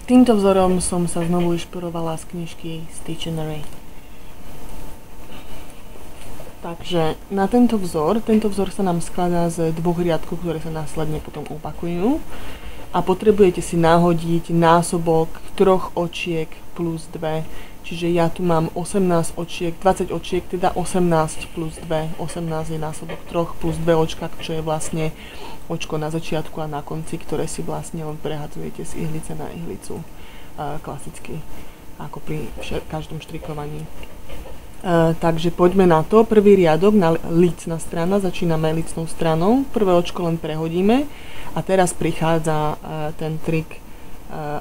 Týmto vzorom som sa znovu inšpirovala z knižky Stittionary. Takže na tento vzor sa nám skladá z dvoch riadkov, ktoré sa následne potom opakujú. A potrebujete si nahodiť násobok 3 očiek plus 2. Čiže ja tu mám 18 očiek, 20 očiek, teda 18 plus 2. 18 je násobok 3 plus 2 očka, čo je vlastne očko na začiatku a na konci, ktoré si vlastne len prehadzujete z ihlice na ihlicu. Klasicky, ako pri každom štrikovaní. Takže poďme na to. Prvý riadok, lícna strana, začíname lícnou stranou. Prvé očko len prehodíme a teraz prichádza ten trik,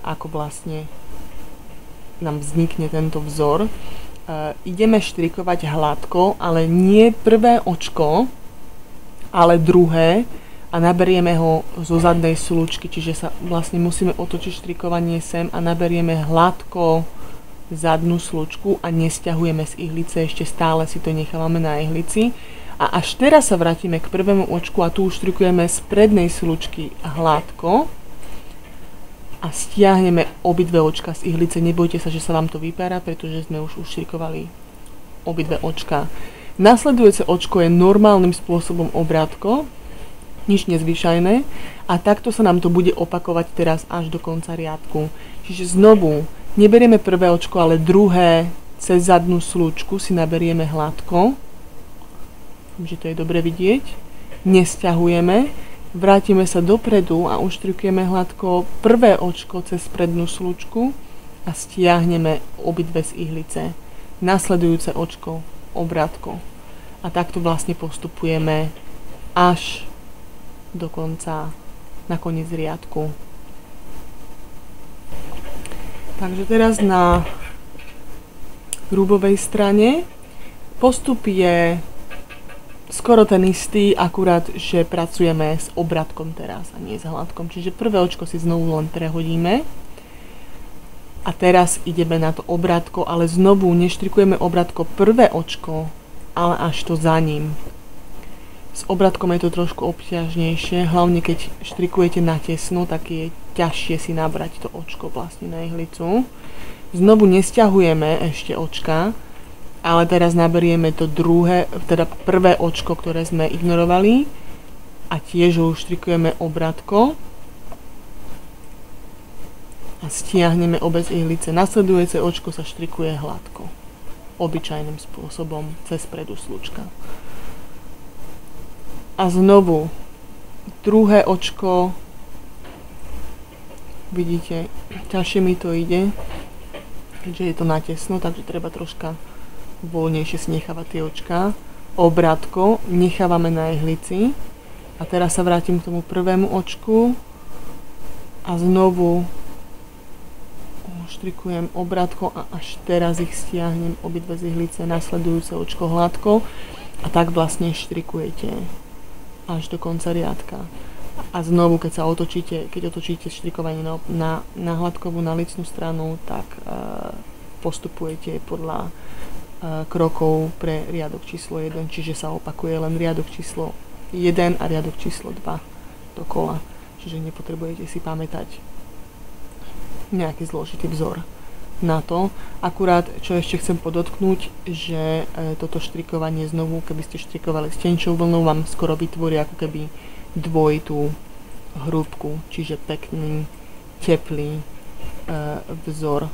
ako vlastne nám vznikne tento vzor. Ideme štrikovať hladko, ale nie prvé očko, ale druhé a naberieme ho zo zadnej slučky, čiže sa vlastne musíme otočiť štrikovanie sem a naberieme hladko zadnú slučku a nesťahujeme z ihlice, ešte stále si to nechávame na ihlici. A až teraz sa vrátime k prvému očku a tu už štrikujeme z prednej slučky hladko a stiahneme obidve očka z ihlice. Nebojte sa, že sa vám to vypára, pretože sme už uštrikovali obidve očka. Nasledujúce očko je normálnym spôsobom obrátko, nič nezvyčajné a takto sa nám to bude opakovať teraz až do konca riadku. Čiže znovu neberieme prvé očko, ale druhé cez zadnú slučku si naberieme hladko. Že to je dobre vidieť. Nesťahujeme, vrátime sa dopredu a uštrikujeme hladko prvé očko cez prednú slučku a stiahneme obidve z ihlice. Nasledujúce očko obrátko. A takto vlastne postupujeme až do konca, na koniec riadku. Takže teraz na rúbovej strane postup je skoro ten istý, akurát, že pracujeme s obratkom teraz a nie s hladkom. Čiže prvé očko si znovu len prehodíme a teraz ideme na to obratko, ale znovu neštrikujeme obratko prvé očko, ale až to za ním. S obratkom je to trošku obťažnejšie, hlavne keď štrikujete na tesno, tak je ťažšie si nabrať to očko vlastne na ihlicu. Znovu nesťahujeme ešte očka, ale teraz naberieme to druhé, teda prvé očko, ktoré sme ignorovali a tiež ho štrikujeme obratko a stiahneme obe z ihlice. Nasledujúce očko sa štrikuje hladko, obyčajným spôsobom cez predu slučka. A znovu druhé očko, vidíte, ťažšie mi to ide, keďže je to natesno, takže treba troška voľnejšie si nechávať tie očka. Obratko nechávame na ihlici a teraz sa vrátim k tomu prvému očku a znovu štrikujem obratko a až teraz ich stiahnem obidve z ihlice, nasledujúce očko hladko a tak vlastne štrikujete až do konca riadka. A znovu, keď otočíte štrikovanie na hladkovú, na lícnu stranu, tak postupujete podľa krokov pre riadok číslo 1, čiže sa opakuje len riadok číslo 1 a riadok číslo 2 dokola. Čiže nepotrebujete si pamätať nejaký zložitý vzor na to. Akurát, čo ešte chcem podotknúť, že toto štrikovanie znovu, keby ste štrikovali s tenčou vlnou, vám skoro vytvorí ako keby dvojitú hrúbku, čiže pekný, teplý vzor.